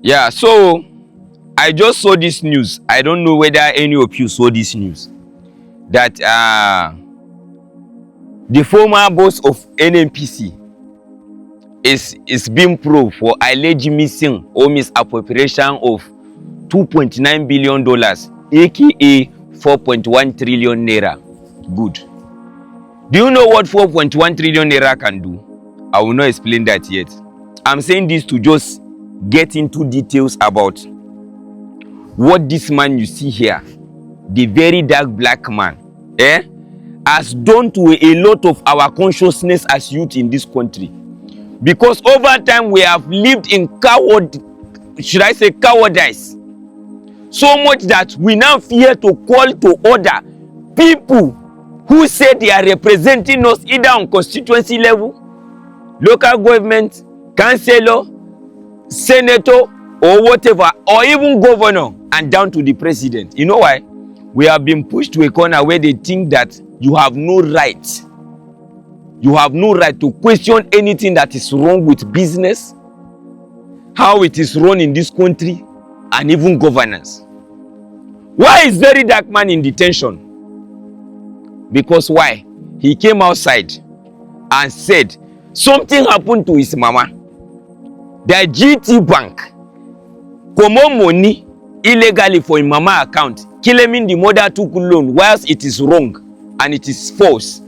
Yeah, so I just saw this news. I don't know whether any of you saw this news. That the former boss of NNPC is being probed for alleged missing or misappropriation of $2.9 billion, aka 4.1 trillion naira. Good. Do you know what 4.1 trillion naira can do? I will not explain that yet. I'm saying this to just get into details about what this man you see here, the very dark black man, has done to a lot of our consciousness as youth in this country. Because over time we have lived in cowardice, so much that we now fear to call to order people who say they are representing us either on constituency level, local government, councillor, senator, or whatever, or even governor, and down to the president. You know why? We have been pushed to a corner where they think that you have no right. You have no right to question anything that is wrong with business, how it is run in this country, and even governance. Why is very dark man in detention? Because why? He came outside and said something happened to his mama. The GT Bank common money illegally for his mama account, claiming the mother took loan whilst it is wrong and it is false.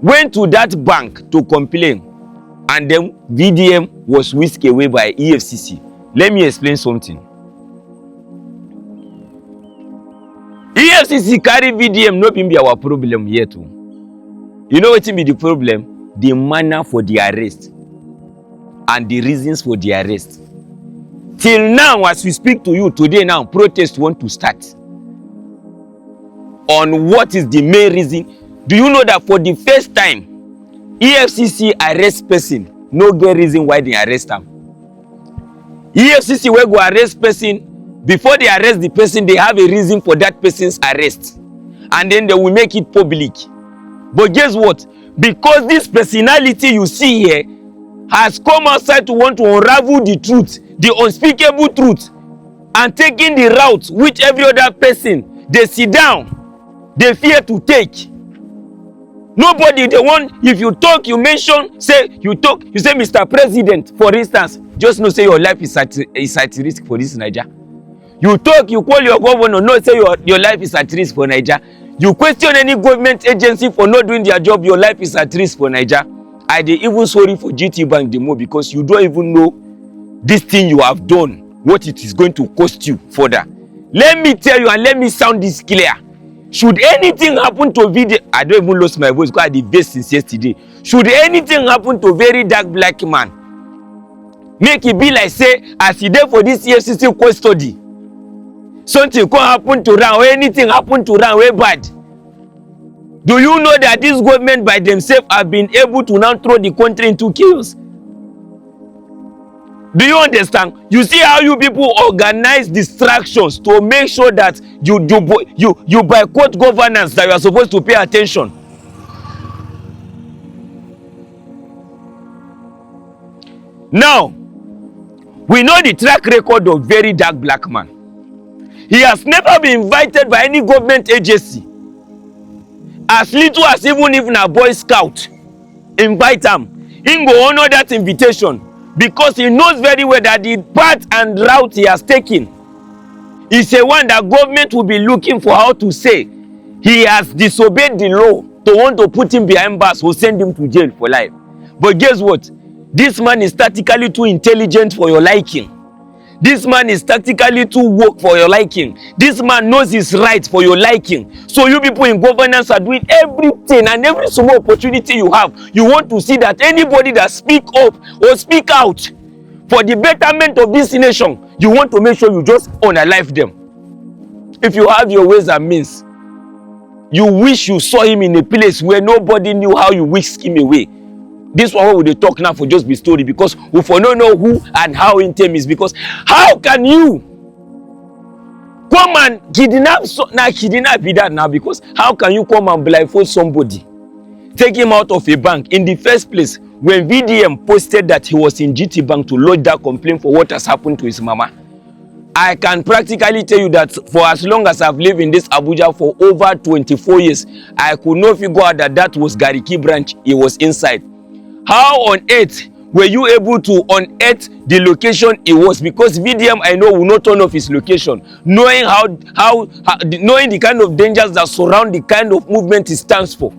Went to that bank to complain, and then VDM was whisked away by EFCC. Let me explain something. EFCC carry VDM, no be our problem here too. You know what be the problem? The manner for the arrest and the reasons for the arrest. Till now, as we speak to you today now, protests want to start. On what is the main reason? Do you know that for the first time, EFCC arrest person, no get reason why they arrest them. EFCC will go arrest person, before they arrest the person, they have a reason for that person's arrest. And then they will make it public. But guess what? Because this personality you see here has come outside to want to unravel the truth, the unspeakable truth, and taking the route which every other person, they sit down, they fear to take. Nobody, they want, if you talk, you mention, say, you talk, you say, Mr. President, for instance, just know, say your life is at risk for this Niger. You talk, you call your governor, no, say your life is at risk for Niger. You question any government agency for not doing their job, your life is at risk for Niger. I dey even sorry for GT Bank the more, because you don't even know this thing you have done, what it is going to cost you further. Let me tell you, and let me sound this clear. Should anything happen to video, I don't even lose my voice because I did best since yesterday. Should anything happen to very dark black man, make it be like say, as he there for this EFCC custody, something can happen to Ram, or anything happen to Ram way bad. Do you know that this government by themselves have been able to now throw the country into chaos? Do you understand? You see how you people organize distractions to make sure that you boycott governance that you are supposed to pay attention. Now, we know the track record of very dark black man. He has never been invited by any government agency. As little as even if a Boy Scout invite him, he go honor that invitation, because he knows very well that the path and route he has taken is a one that government will be looking for how to say he has disobeyed the law to want to put him behind bars or send him to jail for life. But guess what? This man is tactically too intelligent for your liking. This man is tactically too woke for your liking. This man knows his rights for your liking. So you people in governance are doing everything, and every small opportunity you have, you want to see that anybody that speak up or speak out for the betterment of this nation, you want to make sure you just unalive them. If you have your ways and means, you wish you saw him in a place where nobody knew how you whisked him away. This one we dey talk now for just be story, because we for no know who and how in term is. Because how can you come and kidnap kidnap be that now? Because how can you come and blindfold somebody, take him out of a bank in the first place? when VDM posted that he was in GT Bank to lodge that complaint for what has happened to his mama, I can practically tell you that for as long as I've lived in this Abuja for over 24 years, I could not figure out that that was Gariki branch he was inside. How on earth were you able to unearth the location it was? Because VDM, I know, will not turn off his location, knowing knowing the kind of dangers that surround the kind of movement he stands for.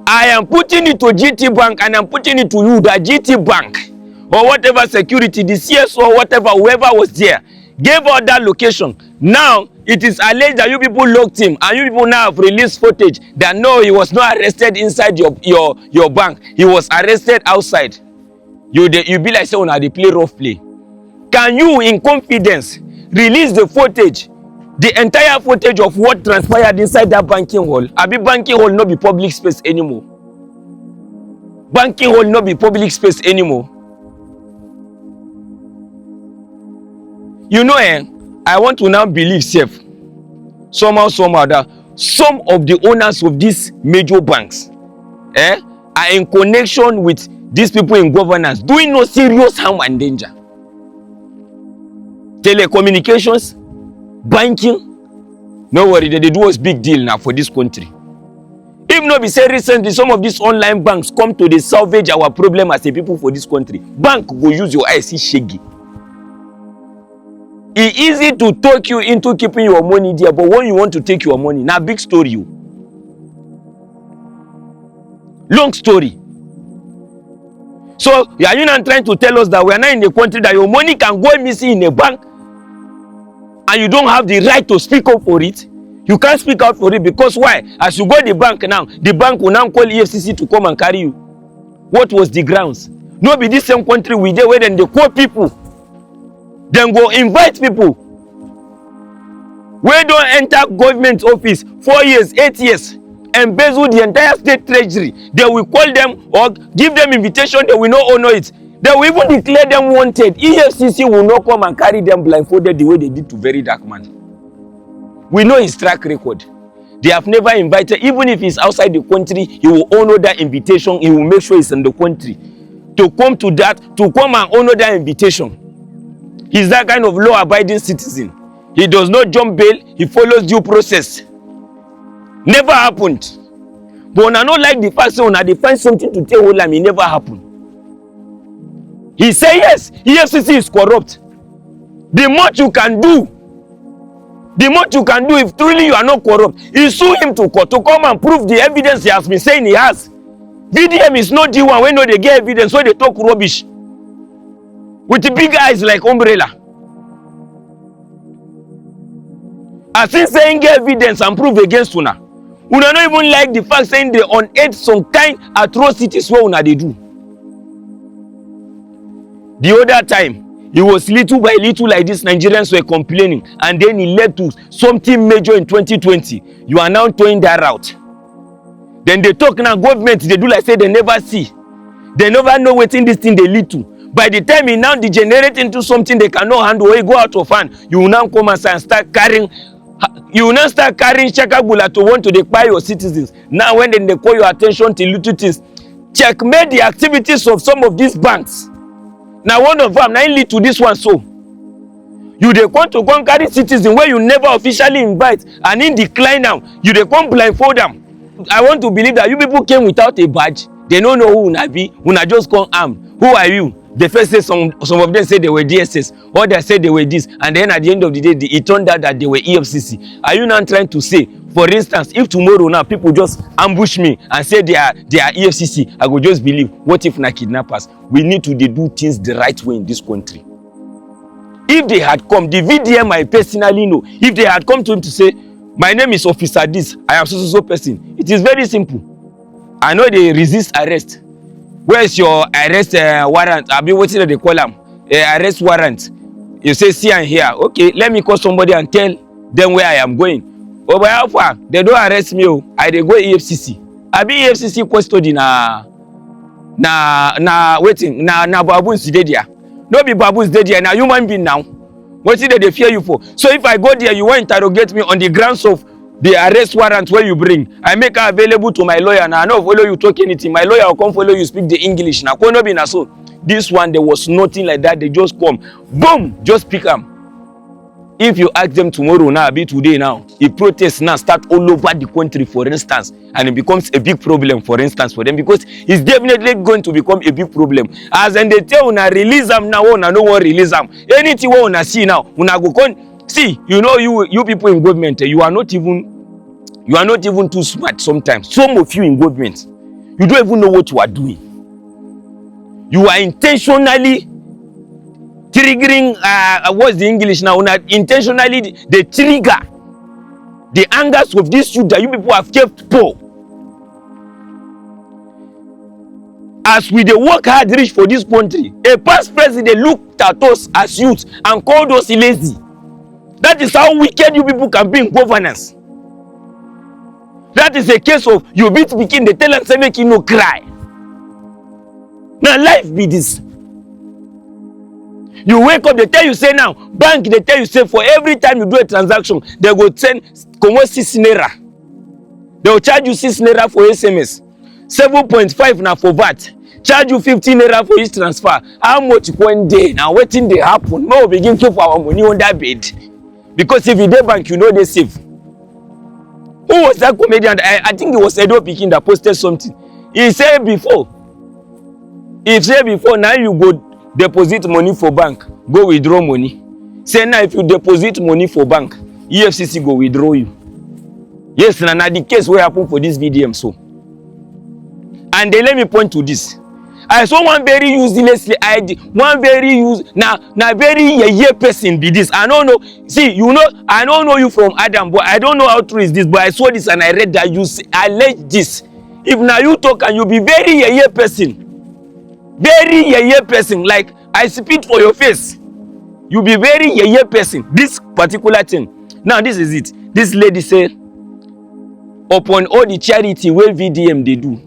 I am putting it to GT Bank, and I'm putting it to you that GT Bank or whatever security, the CS or whatever, whoever was there, gave out that location. Now it is alleged that you people locked him, and you people now have released footage that no, he was not arrested inside your bank. He was arrested outside. You be like saying, "Now they play rough play." Can you, in confidence, release the footage, the entire footage of what transpired inside that banking hall? Abi banking hall not be public space anymore. Banking hall not be public space anymore. You know, I want to now believe safe. Somehow that some of the owners of these major banks are in connection with these people in governance doing no serious harm and danger. Telecommunications, banking, no worry, they do us big deal now for this country. If not be said recently, some of these online banks come to the salvage our problem as a people for this country. Bank go use your eyes, see shaggy. It's easy to talk you into keeping your money there, but when you want to take your money, now big story you. Long story. So, are you not trying to tell us that we are not in a country that your money can go missing in a bank and you don't have the right to speak up for it? You can't speak out for it because why? As you go to the bank now, the bank will now call EFCC to come and carry you. What was the grounds? No be this same country we there where then they call people. Then go invite people. We don't enter government office 4 years, 8 years, embezzle the entire state treasury. They will call them or give them invitation, they will not honor it. They will even declare them wanted. EFCC will not come and carry them blindfolded the way they did to Very Dark Man. We know his track record. They have never invited, even if he's outside the country, he will honor that invitation. He will make sure he's in the country to come to that, to come and honor that invitation. He's that kind of law-abiding citizen. He does not jump bail. He follows due process. Never happened. But when I don't like the fact that they find something to tell Olam, it never happened. He say yes, EFCC is corrupt. The much you can do, if truly you are not corrupt, is sue him to court to come and prove the evidence he has been saying he has. VDM is not the one when they get evidence, so they talk rubbish. With the big eyes like umbrella. As in saying get evidence and prove against Una. Una not even like the fact saying they unearth some kind atrocities where Una they do. The other time, it was little by little like this, Nigerians were complaining, and then it led to something major in 2020. You are now towing that route. Then they talk now, government, they do like say they never see. They never know what in this thing they lead to. By the time it now degenerates into something they cannot handle, or you go out of hand, you will now come and start carrying, shakabula to want to declare your citizens. Now when they call your attention to little things, checkmate the activities of some of these banks. Now one of them now lead to this one so. You they come to come carry citizens where you never officially invite, and in decline now, you they come blindfold them. I want to believe that you people came without a badge. They don't know who Una be. Una just come armed. Who are you? The first say some of them said they were DSS, or they said they were this, and then at the end of the day, it turned out that they were EFCC. Are you now trying to say, for instance, if tomorrow now people just ambush me and say they are EFCC, I will just believe, what if na kidnappers? We need to do things the right way in this country. If they had come, the VDM I personally know, if they had come to him to say, my name is Officer this, I am so person, it is very simple. I know they resist arrest. Where is your arrest warrant? I'll be waiting at the column. Arrest warrant. You say, see and here. Okay, let me call somebody and tell them where I am going. Oh, but how far? They don't arrest me. I they go EFCC. I'll be EFCC custody na baboons dead there. No be baboons dead there. Now human being now. What is it they fear you for? So if I go there, you want to interrogate me on the grounds of the arrest warrant where you bring, I make her available to my lawyer. Now I know follow you talk anything. My lawyer will come follow you speak the English. Now be na so. This one there was nothing like that. They just come, boom, just pick them. If you ask them tomorrow, now be today now, if protests now start all over the country, for instance, and it becomes a big problem, for instance, for them, because it's definitely going to become a big problem. As in they tell una release them now, una no one release them. Anything we una see now, una go con. See, you know, you people in government, you are not even too smart sometimes. Some of you in government, you don't even know what you are doing. You are intentionally triggering, what's the English now? Intentionally, they trigger the angers of this youth that you people have kept poor. As we they work hard reach for this country, a past president looked at us as youth and called us lazy. That is how wicked you people can be in governance. That is a case of you beat begin, they tell and say make you no cry. Now life be this. You wake up, they tell you say now, bank, they tell you say for every time you do a transaction, they go send 6 naira. They will charge you 6 naira for SMS, 7.5 now for VAT, charge you 15 naira for each transfer. How much one day? Now waiting they happen. No, begin keep our money on that bed. Because if you do bank, you know they save. Who was that comedian? I think it was Edo Pikin that posted something. He said before, now you go deposit money for bank, go withdraw money. Say now if you deposit money for bank, EFCC go withdraw you. Yes, now the case will happen for this VDM so. And they let me point to this. I saw one very uselessly ID, one very very yeye person be this. I don't know. See, you know, I don't know you from Adam, but I don't know how true is this. But I saw this and I read that you allege this. If now you talk and you be very yeye person. Very yeye person, like I spit for your face. You be very yeye person. This particular thing. Now this is it. This lady said, upon all the charity where VDM they do,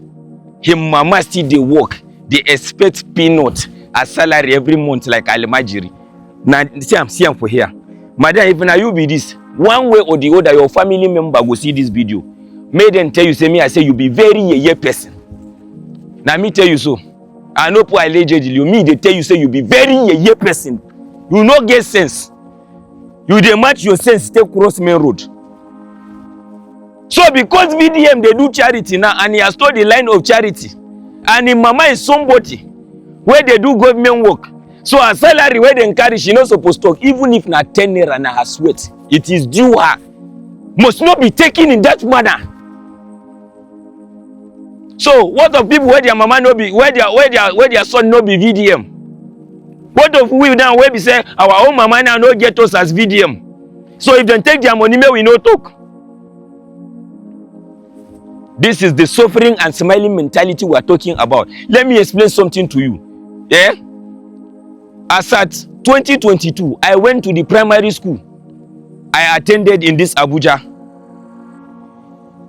him mama still they work. They expect peanut as salary every month like Alimajiri. Now see I'm for here. Madam, if now you be this, one way or the other, your family member go see this video. May them tell you, say me, I say you be very yeye person. Now me tell you so. I know poor allegedly me they tell you say you be very yeye person. You no get sense. You dey match your sense take cross main road. So because VDM they do charity now and he has told the line of charity and his mama is somebody where they do government work. So her salary where they carry she not supposed to talk even if na 10 naira na her sweat. It is due her. Must not be taken in that manner. So what of people where their mama no be where their son no be VDM? What of we now where we say our own mama now no get us as VDM? So if they take their money, may we no talk. This is the suffering and smiling mentality we are talking about. Let me explain something to you. Yeah? As at 2022, I went to the primary school I attended in this Abuja.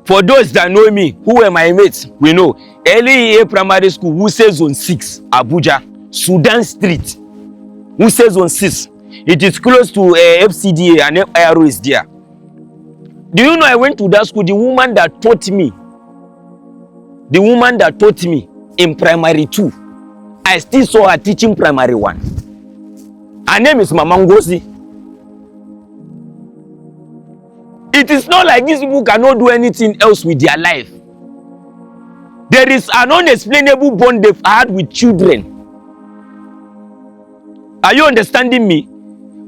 For those that know me, who were my mates, we know. LEA Primary School, who says Zone 6, Abuja, Sudan Street, who says Zone 6. It is close to FCDA and FIRO is there. Do you know I went to that school? The woman that taught me in primary 2, I still saw her teaching primary 1. Her name is Mama Ngozi. It is not like these people cannot do anything else with their life. There is an unexplainable bond they've had with children. Are you understanding me?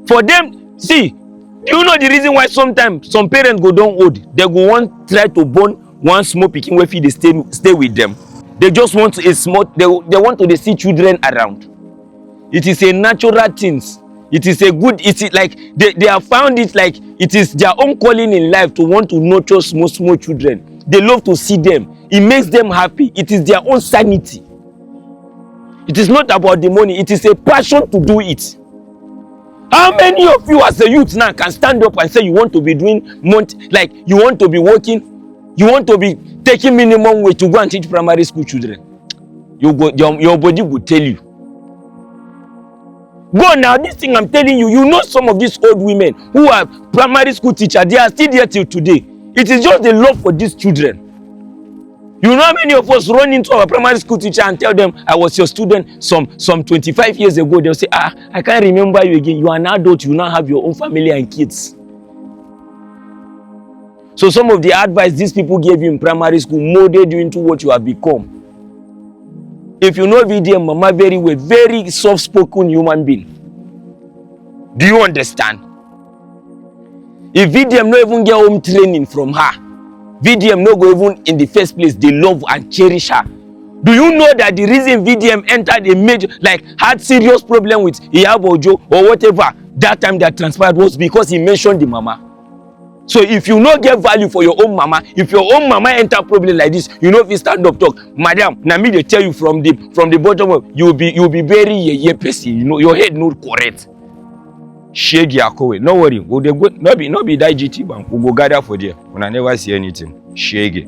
For them, see, do you know the reason why sometimes some parents go down old? They go want try to born one small pikin where they stay with them. They just want a small. They want to see children around. It is a natural thing. It is a good. It is like they have found it like it is their own calling in life to want to nurture small children. They love to see them. It makes them happy. It is their own sanity. It is not about the money. It is a passion to do it. How many of you as a youth now can stand up and say you want to be doing like you want to be working, you want to be taking minimum wage to go and teach primary school children? Your body will tell you. Go now, this thing I'm telling you, you know some of these old women who are primary school teachers, they are still there till today. It is just the love for these children. You know how many of us run into our primary school teacher and tell them, I was your student some 25 years ago. They'll say, I can't remember you again. You are an adult. You now have your own family and kids. So some of the advice these people gave you in primary school molded you into what you have become. If you know VDM Mama very well, very soft-spoken human being. Do you understand? If VDM no even get home training from her, VDM no go even in the first place, they love and cherish her. Do you know that the reason VDM entered a major, like had serious problem with Iyabojo or whatever, that time that transpired was because he mentioned the mama. So if you no get value for your own mama, if your own mama enter problem like this, you know if you stand up talk, madam, na me they tell you from the bottom of you'll be very ye person, you know, your head not correct. Shege Akowe, no worry, we'll go, no be that GT bank, we'll go gather for there. When I never see anything. Shege.